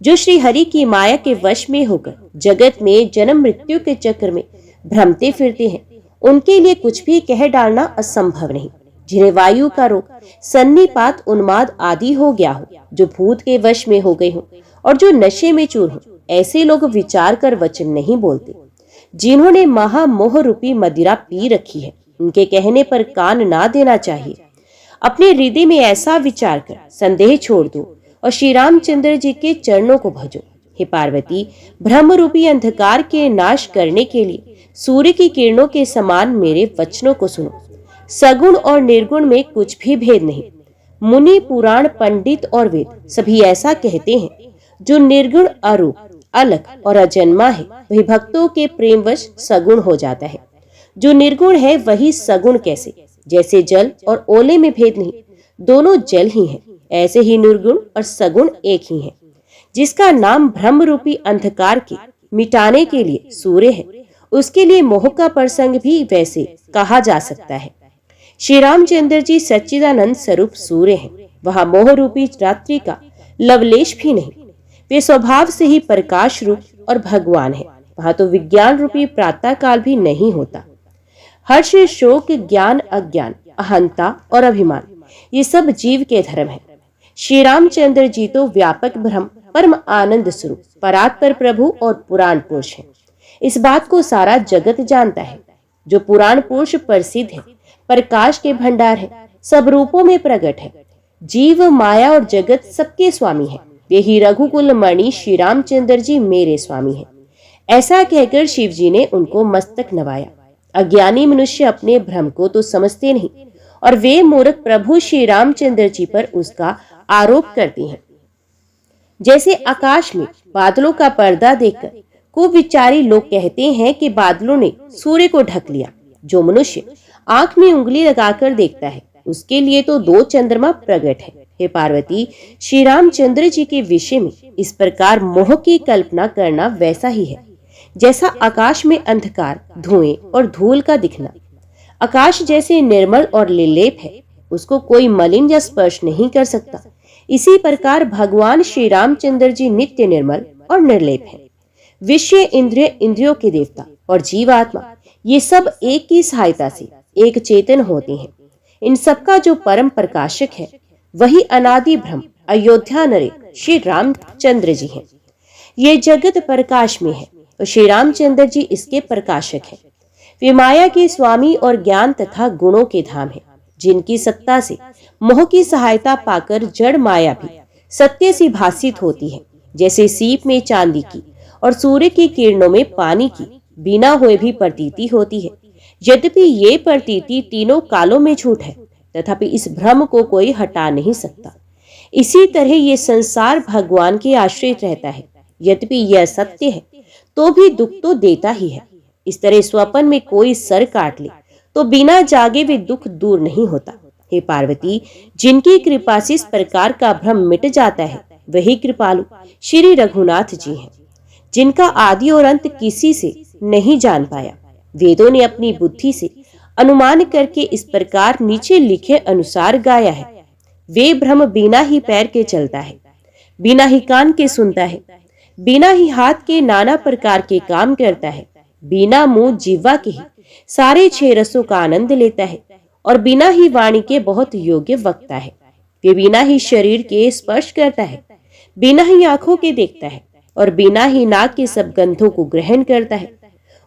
जो श्री हरि की माया के वश में होकर जगत में जन्म मृत्यु के चक्र में भ्रमते फिरते हैं, उनके लिए कुछ भी कह डालना असंभव नहीं। जिन्हें वायु का रोग, सन्निपात, उन्माद आदि हो गया हो, जो भूत के वश में हो गए हो और जो नशे में चूर हो, ऐसे लोग विचार कर वचन नहीं बोलते। जिन्होंने महामोह रूपी मदिरा पी रखी है, उनके कहने पर कान ना देना चाहिए। अपने हृदय में ऐसा विचार कर संदेह छोड़ दो और श्री रामचंद्र जी के चरणों को भजो। हे पार्वती, ब्रह्म रूपी अंधकार के नाश करने के लिए सूर्य की किरणों के समान मेरे वचनों को सुनो। सगुण और निर्गुण में कुछ भी भेद नहीं। मुनि, पुराण, पंडित और वेद सभी ऐसा कहते हैं। जो निर्गुण, अरूप, अलग और अजन्मा है वही भक्तों के प्रेमवश सगुण हो जाता है। जो निर्गुण है वही सगुण कैसे? जैसे जल और ओले में भेद नहीं, दोनों जल ही हैं, ऐसे ही निर्गुण और सगुण एक ही हैं। जिसका नाम ब्रह्म रूपी अंधकार के मिटाने के लिए सूर्य है, उसके लिए मोह का प्रसंग भी वैसे कहा जा सकता है। श्री रामचंद्र जी सच्चिदानंद स्वरूप सूर्य हैं। वह मोह रूपी रात्रि का लवलेश भी नहीं। वे स्वभाव से ही प्रकाश रूप और भगवान है। वहां तो विज्ञान रूपी प्रातः काल भी नहीं होता। हर्ष, शोक, ज्ञान, अज्ञान, अहंता और अभिमान, ये सब जीव के धर्म है। श्री रामचंद्र जी तो व्यापक ब्रह्म, परम आनंद स्वरूप, परात्पर प्रभु और पुराण पुरुष है। इस बात को सारा जगत जानता है। जो पुराण पुरुष प्रसिद्ध है, प्रकाश के भंडार है, सब रूपों में प्रकट है। जीव, माया और जगत सबके स्वामी है। यही रघुकुल मणि श्री रामचंद्र जी मेरे स्वामी हैं। ऐसा कहकर शिव जी ने उनको मस्तक नवाया। अज्ञानी मनुष्य अपने भ्रम को तो समझते नहीं और वे मूर्ख प्रभु श्री रामचंद्र जी पर उसका आरोप करते हैं। जैसे आकाश में बादलों का पर्दा देखकर कुविचारी लोग कहते हैं कि बादलों ने सूर्य को ढक लिया। जो मनुष्य आंख में उंगली लगाकर देखता है, उसके लिए तो दो चंद्रमा प्रकट है। हे पार्वती, श्री रामचंद्र जी के विषय में इस प्रकार मोह की कल्पना करना वैसा ही है जैसा आकाश में अंधकार, धुएं और धूल का दिखना। आकाश जैसे निर्मल और निर्लेप है, उसको कोई मलिन या स्पर्श नहीं कर सकता। इसी प्रकार भगवान श्री रामचंद्र जी नित्य निर्मल और निर्लेप है। विषय, इंद्रिय, इंद्रियों के देवता और जीवात्मा, ये सब एक की सहायता से एक चेतन होते हैं। इन सबका जो परम प्रकाशक है वही अनादि ब्रह्म अयोध्या नरेश श्री रामचंद्र जी हैं। ये जगत प्रकाश में है और श्री रामचंद्र जी इसके प्रकाशक हैं। वे माया के स्वामी और ज्ञान तथा गुणों के धाम हैं, जिनकी सत्ता से मोह की सहायता पाकर जड़ माया भी सत्य सी भासित होती है। जैसे सीप में चांदी की और सूर्य की किरणों में पानी की बिना हुए भी प्रतीति होती है। यद्यपि ये प्रतीति तीनों कालों में झूठ है, तथापि इस भ्रम को कोई हटा नहीं सकता। इसी तरह ये संसार भगवान के आश्रित रहता है। यद्यपि यह सत्य है तो भी दुख तो देता ही है। इस तरह स्वप्न में कोई सर काट ले तो बिना जागे वे दुख दूर नहीं होता। हे पार्वती, जिनकी कृपा से इस प्रकार का भ्रम मिट जाता है वही कृपालु श्री रघुनाथ जी हैं, जिनका आदि और अंत किसी से नहीं जान पाया। वेदों ने अपनी बुद्धि से अनुमान करके इस प्रकार नीचे लिखे अनुसार गाया है। वे ब्रह्म बिना ही पैर के चलता है, बिना ही कान के सुनता है, बिना ही हाथ के नाना प्रकार के काम करता है, बिना मुंह जीवा के ही सारे 6 रसों का आनंद लेता है और बिना ही वाणी के बहुत योग्य वक्ता है। वे बिना ही शरीर के स्पर्श करता है, बिना ही आंखों के देखता है और बिना ही नाक के सब गंधों को ग्रहण करता है।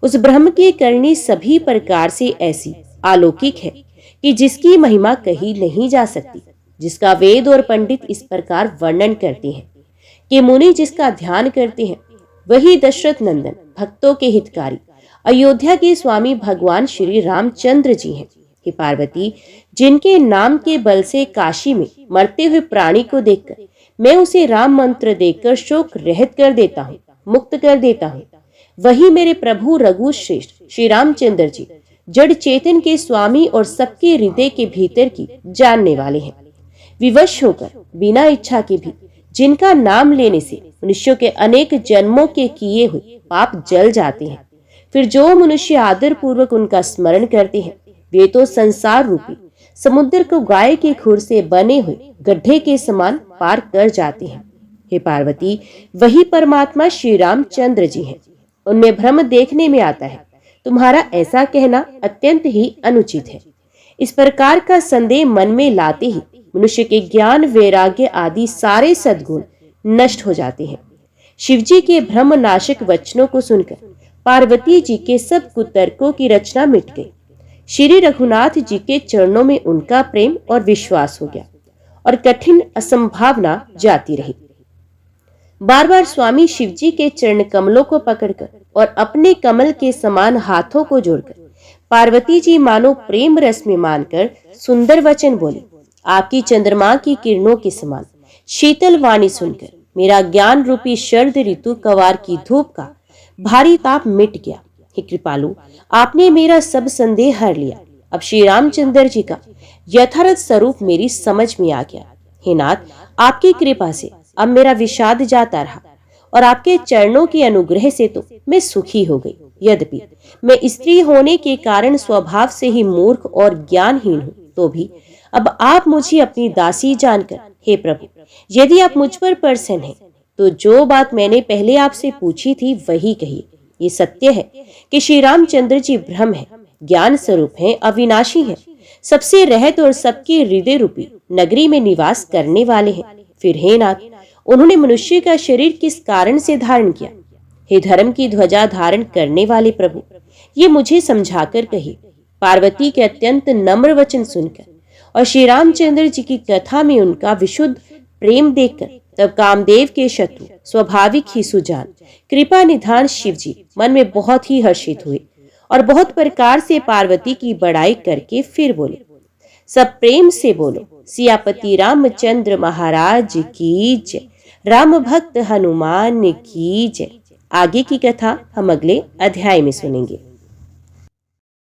उस ब्रह्म की करनी सभी प्रकार से ऐसी अलौकिक है कि जिसकी महिमा कही नहीं जा सकती, जिसका वेद और पंडित इस प्रकार वर्णन करते हैं कि मुनि जिसका ध्यान करते हैं वही दशरथ नंदन, भक्तों के हितकारी, अयोध्या के स्वामी भगवान श्री रामचंद्र जी हैं। हे पार्वती, जिनके नाम के बल से काशी में मरते हुए प्राणी को देखकर मैं उसे राम मंत्र देकर शोक रहित कर देता हूँ, मुक्त कर देता हूँ, वही मेरे प्रभु रघु श्रेष्ठ श्री रामचंद्र जी जड़ चेतन के स्वामी और सबके हृदय के भीतर की जानने वाले हैं। विवश होकर बिना इच्छा के भी जिनका नाम लेने से मनुष्यों के अनेक जन्मों के किए हुए पाप जल जाते हैं, फिर जो मनुष्य आदर पूर्वक उनका स्मरण करते हैं वे तो संसार रूपी समुद्र को गाय के खुर से बने हुए गड्ढे के समान पार कर जाते हैं। हे पार्वती, वही परमात्मा श्री रामचंद्र जी हैं। उनमें भ्रम देखने में आता है। तुम्हारा ऐसा कहना अत्यंत ही अनुचित है। इस प्रकार का संदेह मन में लाते ही मनुष्य के ज्ञान, वैराग्य आदि सारे सद्गुण नष्ट हो जाते हैं। शिवजी के भ्रम नाशक वचनों को सुनकर पार्वती जी के सब कुतर्कों की रचना मिट गई। श्री रघुनाथ जी के चरणों में उनका प्रेम और विश्वास हो गया और कठिन असंभावना जाती रही। बार बार स्वामी शिवजी के चरण कमलों को पकड़कर और अपने कमल के समान हाथों को जोड़कर पार्वती जी मानो प्रेम रस में मानकर सुंदर वचन बोली। आपकी चंद्रमा की किरणों के समान शीतल वाणी सुनकर मेरा ज्ञान रूपी शरद ऋतु कवार की धूप का भारी ताप मिट गया। हे कृपालु, आपने मेरा सब संदेह हर लिया। अब श्री रामचंद्र जी का यथार्थ स्वरूप मेरी समझ में आ गया। हे नाथ, आपकी कृपा से अब मेरा विषाद जाता रहा और आपके चरणों के अनुग्रह से तो मैं सुखी हो गई। यद्यपि मैं स्त्री होने के कारण स्वभाव से ही मूर्ख और ज्ञानहीन हूँ, तो भी अब आप मुझे अपनी दासी जानकर, हे प्रभु, यदि आप मुझ पर प्रसन्न हैं तो जो बात मैंने पहले आपसे पूछी थी वही कहिए। ये सत्य है कि श्री रामचंद्र जी ब्रह्म है, ज्ञान स्वरूप है, अविनाशी है, सबसे रहत और सबके हृदय रूपी नगरी में निवास करने वाले हैं। फिर हे नाथ, उन्होंने मनुष्य का शरीर किस कारण से धारण किया? हे धर्म की ध्वजा धारण करने वाले प्रभु, ये मुझे समझाकर कहिए। पार्वती के अत्यंत नम्र वचन सुनकर और श्री रामचंद्र जी की कथा में उनका विशुद्ध प्रेम देखकर तब कामदेव के शत्रु स्वाभाविक ही सुजान कृपा निधान शिव जी मन में बहुत ही हर्षित हुए और बहुत प्रकार से पार्वती की बड़ाई करके फिर बोले। सब प्रेम से बोलो, सियापति रामचंद्र महाराज की जय, राम भक्त हनुमान की जय। आगे की कथा हम अगले अध्याय में सुनेंगे।